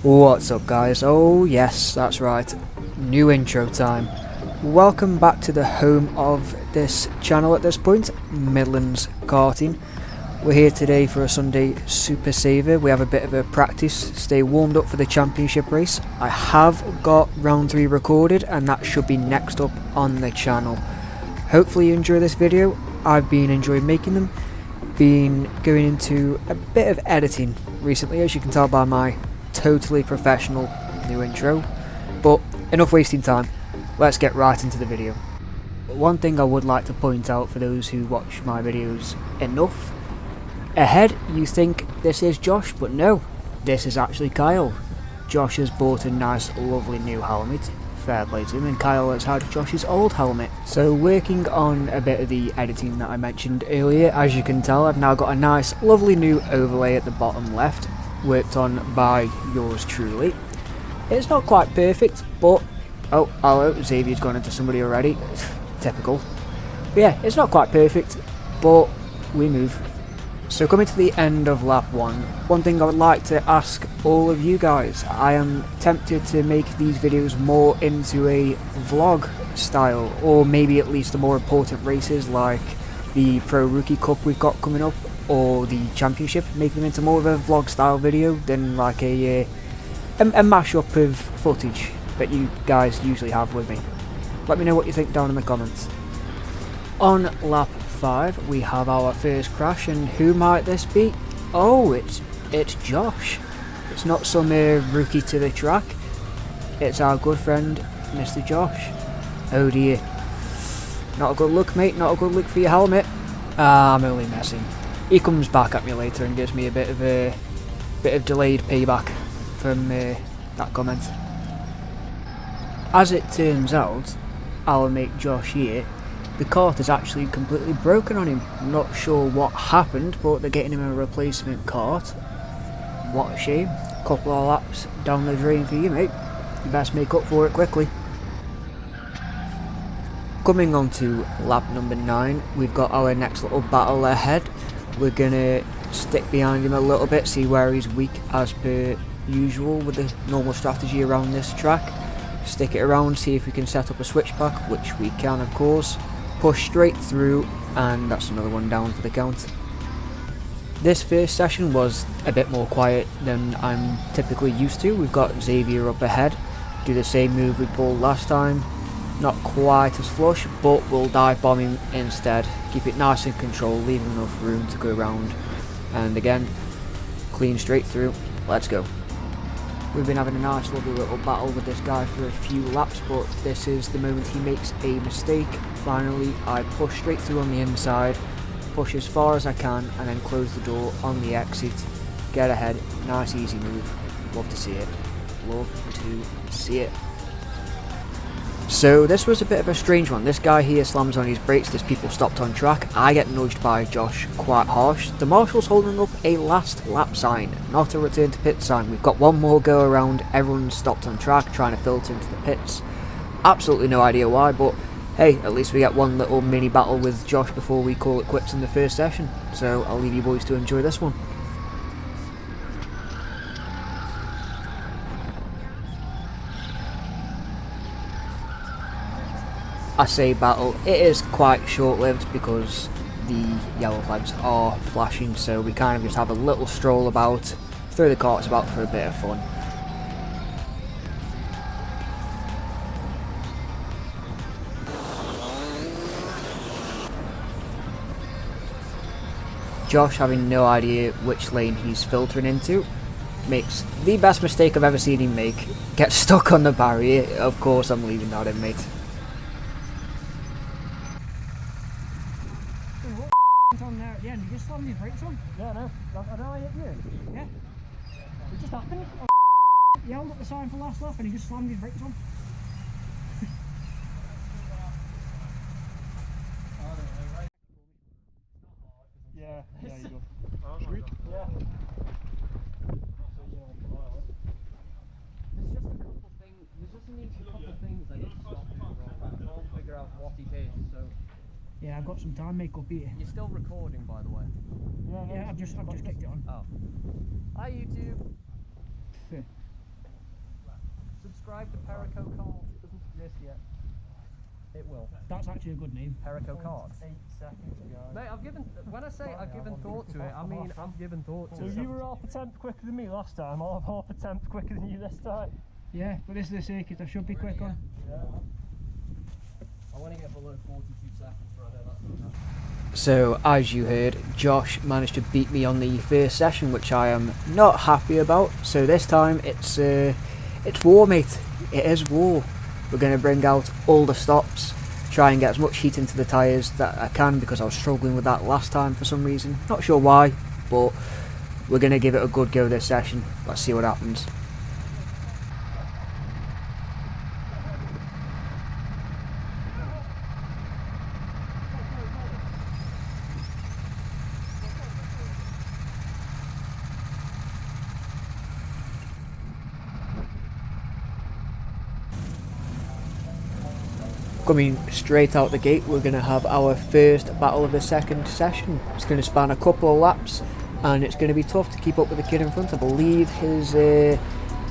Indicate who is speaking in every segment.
Speaker 1: What's up guys? Oh yes, that's right, new intro time. Welcome back to the home of this channel at this point, Midlands Karting. We're here today for a Sunday Super Saver. We have a bit of a practice, stay warmed up for the championship race. I have got round 3 recorded and that should be next up on the channel. Hopefully you enjoy this video. I've been enjoying making them, been going into a bit of editing recently, as you can tell by my totally professional new intro. But enough wasting time, let's get right into the video. One thing I would like to point out for those who watch my videos enough, ahead you think this is Josh, but no, this is actually Kyle. Josh has bought a nice lovely new helmet, fair play to him, and Kyle has had Josh's old helmet. So working on a bit of the editing that I mentioned earlier, as you can tell I've now got a nice lovely new overlay at the bottom left, worked on by yours truly. It's not quite perfect, but oh hello, Xavier's gone into somebody already. Typical. But yeah, it's not quite perfect, but we move. So coming to the end of lap 1, one thing I would like to ask all of you guys, I am tempted to make these videos more into a vlog style, or maybe at least the more important races like the Pro Rookie Cup we've got coming up, or the Championship, make them into more of a vlog style video than like a mashup of footage that you guys usually have with me. Let me know what you think down in the comments. On lap 5 we have our first crash, and who might this be? Oh, it's Josh. It's not some rookie to the track, it's our good friend Mr. Josh. Oh dear, not a good look mate, not a good look for your helmet. I'm only messing. He comes back at me later and gives me a bit of delayed payback from that comment. As it turns out, our mate Josh here, the cart is actually completely broken on him. I'm not sure what happened, but they're getting him a replacement cart. What a shame. Couple of laps down the drain for you mate. You best make up for it quickly. Coming on to lap number 9, we've got our next little battle ahead. We're gonna stick behind him a little bit, see where he's weak as per usual with the normal strategy around this track. Stick it around, see if we can set up a switchback, which we can of course. Push straight through, and that's another one down for the count. This first session was a bit more quiet than I'm typically used to. We've got Xavier up ahead, do the same move we pulled last time. Not quite as flush, but we'll dive bomb him instead. Keep it nice and controlled, leave enough room to go around. And again, clean straight through. Let's go. We've been having a nice lovely little battle with this guy for a few laps, but this is the moment he makes a mistake. Finally, I push straight through on the inside, push as far as I can, and then close the door on the exit. Get ahead, nice easy move. Love to see it. Love to see it. So this was a bit of a strange one. This guy here slams on his brakes, there's people stopped on track. I get nudged by Josh quite harsh. The marshal's holding up a last lap sign, not a return to pit sign. We've got one more go around, everyone's stopped on track trying to filter into the pits. Absolutely no idea why, but hey, at least we get one little mini battle with Josh before we call it quits in the first session. So I'll leave you boys to enjoy this one. I say battle, it is quite short-lived because the yellow flags are flashing, so we kind of just have a little stroll about, throw the carts about for a bit of fun. Josh, having no idea which lane he's filtering into, makes the best mistake I've ever seen him make. Gets stuck on the barrier. Of course I'm leaving that in, mate.
Speaker 2: On there at the end, you just slammed your brakes on.
Speaker 3: Yeah, no, I don't hit you.
Speaker 2: Yeah.
Speaker 3: It just happened.
Speaker 2: He held up the sign for last lap and he just slammed his brakes on.
Speaker 3: Yeah, yeah, you go.
Speaker 2: Sweet.
Speaker 3: Yeah.
Speaker 4: There's just a couple things I need to stop him from. I can't figure out what he did, so...
Speaker 2: Yeah, I've got some time makeup here.
Speaker 4: You're still recording, by the way.
Speaker 2: Yeah, I've just kicked it on.
Speaker 4: Oh. Hi, YouTube. Subscribe to Perico Card. It doesn't exist yet. It will.
Speaker 2: That's actually a good name.
Speaker 4: Perico Card.
Speaker 3: 8 seconds behind.
Speaker 4: Mate, I've given. When I say I've given thought to it, I mean I've given thought
Speaker 3: So
Speaker 4: to it.
Speaker 3: you were half a tenth quicker than me last time. I'll have half a tenth quicker than you this time.
Speaker 2: Yeah, but this is the circuit I should be quick on.
Speaker 3: Yeah.
Speaker 4: I want to get below 42 seconds for I know that's.
Speaker 1: So, as you heard, Josh managed to beat me on the first session, which I am not happy about. So this time it's war, mate. It is war. We're going to bring out all the stops, try and get as much heat into the tyres that I can, because I was struggling with that last time for some reason. Not sure why, but we're going to give it a good go this session. Let's see what happens. Coming straight out the gate, we're going to have our first battle of the second session. It's going to span a couple of laps, and it's going to be tough to keep up with the kid in front. I believe his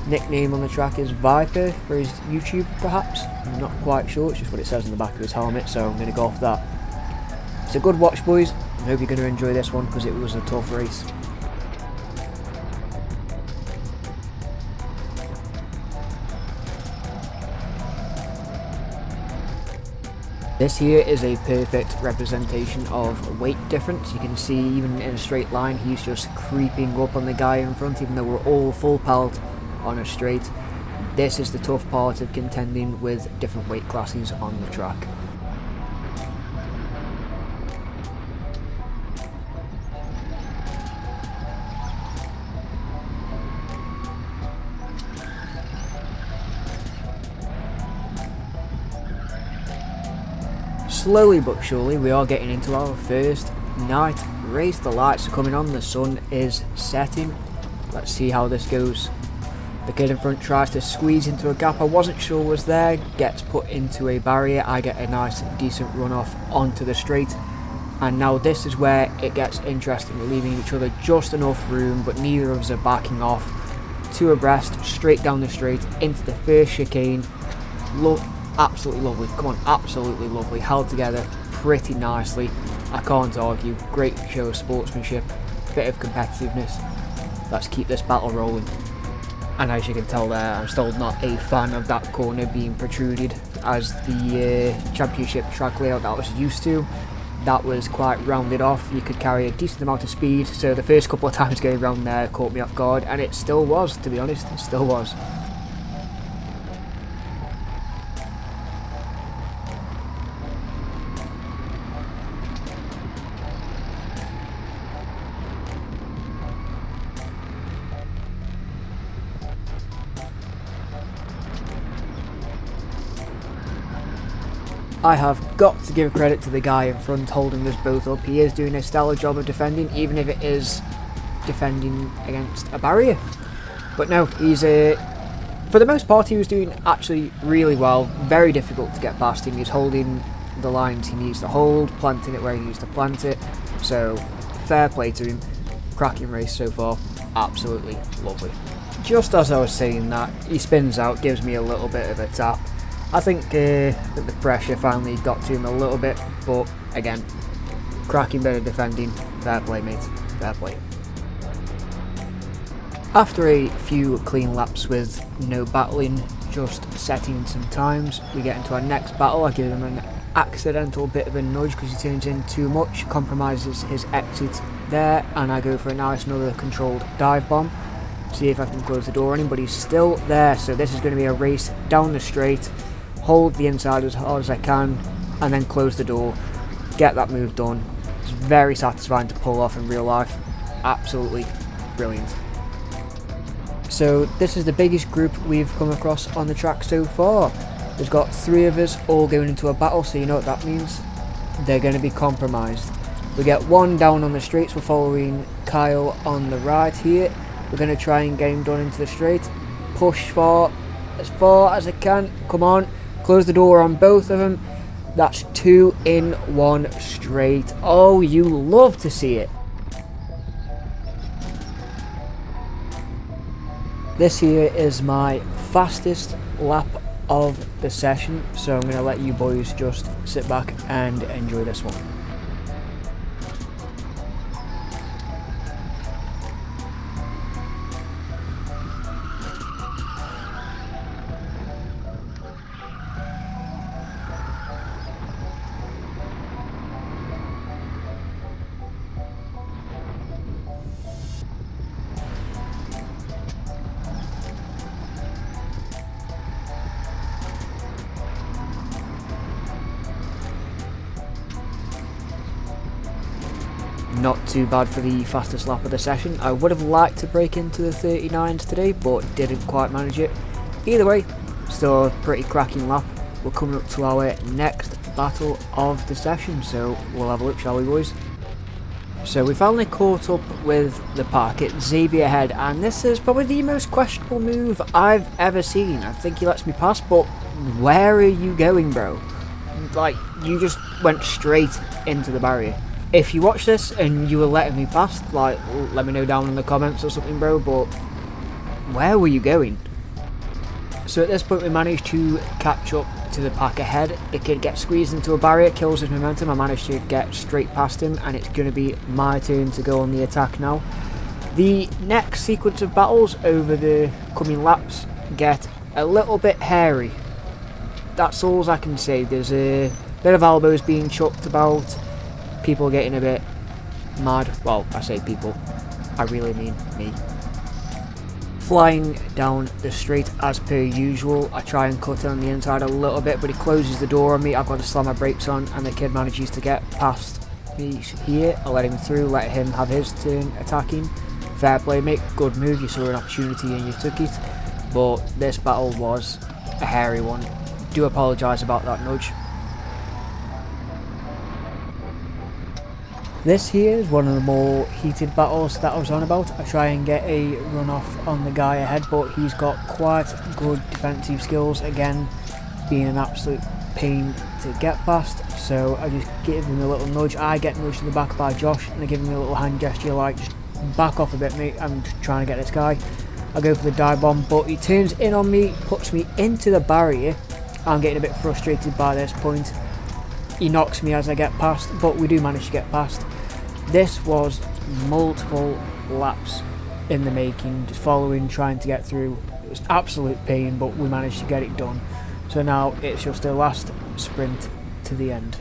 Speaker 1: nickname on the track is Viper for his YouTube, perhaps. I'm not quite sure, it's just what it says on the back of his helmet, so I'm going to go off that. It's a good watch, boys. I hope you're going to enjoy this one, because it was a tough race. This here is a perfect representation of weight difference. You can see even in a straight line he's just creeping up on the guy in front, even though we're all full pelt on a straight. This is the tough part of contending with different weight classes on the track. Slowly but surely we are getting into our first night race. The lights are coming on, the sun is setting. Let's see how this goes. The kid in front tries to squeeze into a gap I wasn't sure was there, gets put into a barrier. I get a nice decent run off onto the straight, and now this is where it gets interesting. We're leaving each other just enough room, but neither of us are backing off. Two abreast, straight down the straight into the first chicane. Look, absolutely lovely, come on, absolutely lovely, held together pretty nicely. I can't argue, great show of sportsmanship, bit of competitiveness. Let's keep this battle rolling. And as you can tell there, I'm still not a fan of that corner being protruded as the championship track layout that I was used to. That was quite rounded off, you could carry a decent amount of speed, so the first couple of times going around there caught me off guard, and it still was, to be honest, it still was. I have got to give credit to the guy in front holding us both up. He is doing a stellar job of defending, even if it is defending against a barrier. But no, he's for the most part he was doing actually really well. Very difficult to get past him. He's holding the lines he needs to hold, planting it where he needs to plant it. So fair play to him. Cracking race so far. Absolutely lovely. Just as I was saying that, he spins out, gives me a little bit of a tap. I think that the pressure finally got to him a little bit, but again, cracking bit of defending. Fair play, mate. Fair play. After a few clean laps with no battling, just setting some times, we get into our next battle. I give him an accidental bit of a nudge because he turns in too much, compromises his exit there, and I go for a nice another controlled dive bomb. See if I can close the door on him, but he's still there, so this is going to be a race down the straight. Hold the inside as hard as I can, and then close the door, get that move done. It's very satisfying to pull off in real life. Absolutely brilliant. So this is the biggest group we've come across on the track so far. There's got 3 of us all going into a battle, so you know what that means. They're going to be compromised. We get 1 down on the straights. We're following Kyle on the right here. We're going to try and get him done into the straight. Push far as I can. Come on. Close the door on both of them. That's 2 in 1 straight. Oh, you love to see it. This here is my fastest lap of the session, so I'm going to let you boys just sit back and enjoy this one. Not too bad for the fastest lap of the session. I would have liked to break into the 39s today, but didn't quite manage it. Either way, still a pretty cracking lap. We're coming up to our next battle of the session, so we'll have a look, shall we boys? So we finally caught up with the packet, Xavier ahead, and this is probably the most questionable move I've ever seen. I think he lets me pass, but where are you going, bro? Like, you just went straight into the barrier. If you watch this and you were letting me pass, like, let me know down in the comments or something, bro, but where were you going? So at this point we managed to catch up to the pack ahead. The kid gets squeezed into a barrier, kills his momentum. I managed to get straight past him, and it's going to be my turn to go on the attack now. The next sequence of battles over the coming laps get a little bit hairy. That's all I can say. There's a bit of elbows being chucked about. People getting a bit mad. Well, I say people, I really mean me. Flying down the straight as per usual. I try and cut it on the inside a little bit, but he closes the door on me. I've got to slam my brakes on, and the kid manages to get past me here. I let him through, let him have his turn attacking. Fair play, mate. Good move. You saw an opportunity and you took it. But this battle was a hairy one. Do apologise about that nudge. This here is one of the more heated battles that I was on about. I try and get a run off on the guy ahead, but he's got quite good defensive skills, again being an absolute pain to get past, so I just give him a little nudge. I get nudged to the back by Josh, and I give him a little hand gesture like, just back off a bit mate, I'm just trying to get this guy. I go for the dive bomb, but he turns in on me, puts me into the barrier. I'm getting a bit frustrated by this point. He knocks me as I get past, but we do manage to get past. This was multiple laps in the making, just following, trying to get through. It was absolute pain, but we managed to get it done. So now it's just a last sprint to the end.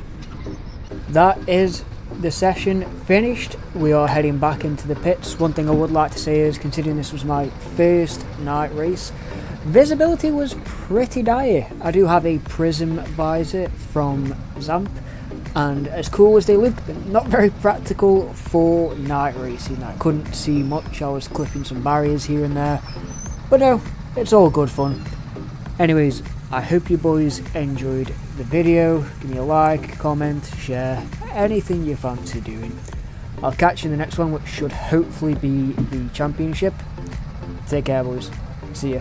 Speaker 1: That is the session finished. We are heading back into the pits. One thing I would like to say is, considering this was my first night race, visibility was pretty dire. I do have a prism visor from Zamp, and as cool as they look, not very practical for night racing. I couldn't see much. I was clipping some barriers here and there, but no, it's all good fun. Anyways, I hope you boys enjoyed the video. Give me a like, comment, share, anything you fancy doing. I'll catch you in the next one, which should hopefully be the championship. Take care boys, see ya.